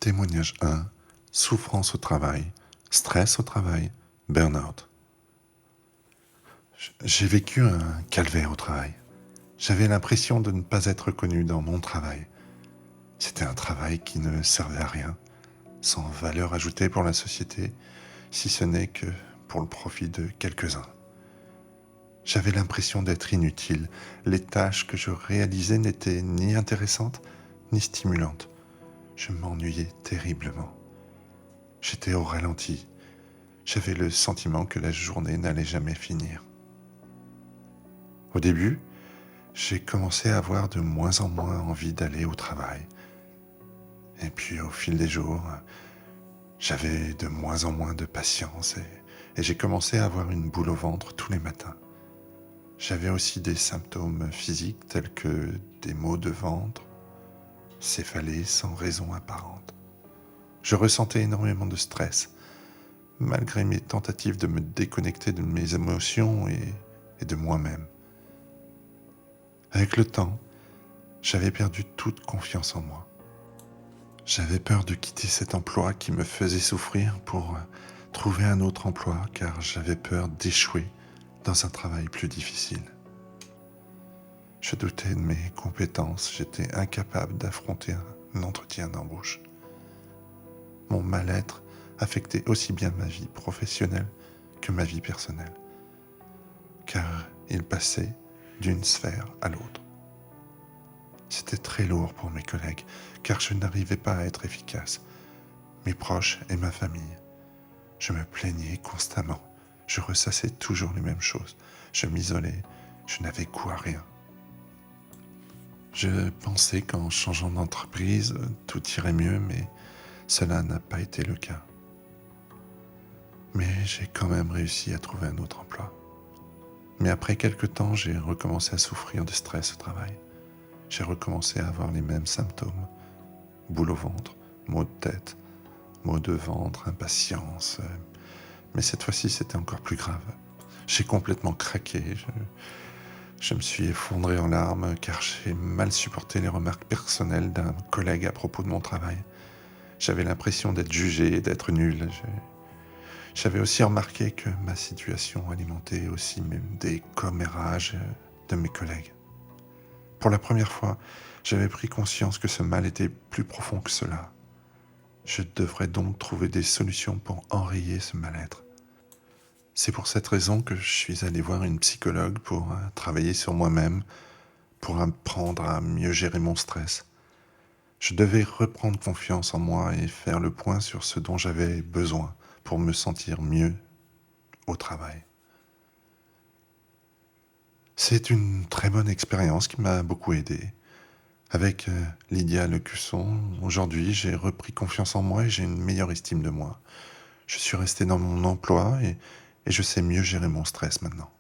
Témoignage 1. Souffrance au travail, stress au travail, burn-out. J'ai vécu un calvaire au travail. J'avais l'impression de ne pas être reconnu dans mon travail. C'était un travail qui ne servait à rien, sans valeur ajoutée pour la société, si ce n'est que pour le profit de quelques-uns. J'avais l'impression d'être inutile. Les tâches que je réalisais n'étaient ni intéressantes, ni stimulantes. Je m'ennuyais terriblement. J'étais au ralenti. J'avais le sentiment que la journée n'allait jamais finir. Au début, j'ai commencé à avoir de moins en moins envie d'aller au travail. Et puis au fil des jours, j'avais de moins en moins de patience et j'ai commencé à avoir une boule au ventre tous les matins. J'avais aussi des symptômes physiques tels que des maux de ventre, céphalées sans raison apparente. Je ressentais énormément de stress, malgré mes tentatives de me déconnecter de mes émotions et de moi-même. Avec le temps, j'avais perdu toute confiance en moi. J'avais peur de quitter cet emploi qui me faisait souffrir pour trouver un autre emploi car j'avais peur d'échouer dans un travail plus difficile. Je doutais de mes compétences, j'étais incapable d'affronter un entretien d'embauche. Mon mal-être affectait aussi bien ma vie professionnelle que ma vie personnelle, car il passait d'une sphère à l'autre. C'était très lourd pour mes collègues, car je n'arrivais pas à être efficace. Mes proches et ma famille. Je me plaignais constamment. Je ressassais toujours les mêmes choses. Je m'isolais. Je n'avais goût à rien. Je pensais qu'en changeant d'entreprise, tout irait mieux, mais cela n'a pas été le cas. Mais j'ai quand même réussi à trouver un autre emploi. Mais après quelque temps, j'ai recommencé à souffrir de stress au travail. J'ai recommencé à avoir les mêmes symptômes. Boule au ventre, maux de tête, maux de ventre, impatience. Mais cette fois-ci, c'était encore plus grave. J'ai complètement craqué. Je me suis effondré en larmes car j'ai mal supporté les remarques personnelles d'un collègue à propos de mon travail. J'avais l'impression d'être jugé et d'être nul. J'avais aussi remarqué que ma situation alimentait aussi même des commérages de mes collègues. Pour la première fois, j'avais pris conscience que ce mal était plus profond que cela. Je devrais donc trouver des solutions pour enrayer ce mal-être. C'est pour cette raison que je suis allé voir une psychologue pour travailler sur moi-même, pour apprendre à mieux gérer mon stress. Je devais reprendre confiance en moi et faire le point sur ce dont j'avais besoin pour me sentir mieux au travail. C'est une très bonne expérience qui m'a beaucoup aidé. Avec Lydia Lecusson, aujourd'hui, j'ai repris confiance en moi et j'ai une meilleure estime de moi. Je suis resté dans mon emploi et je sais mieux gérer mon stress maintenant.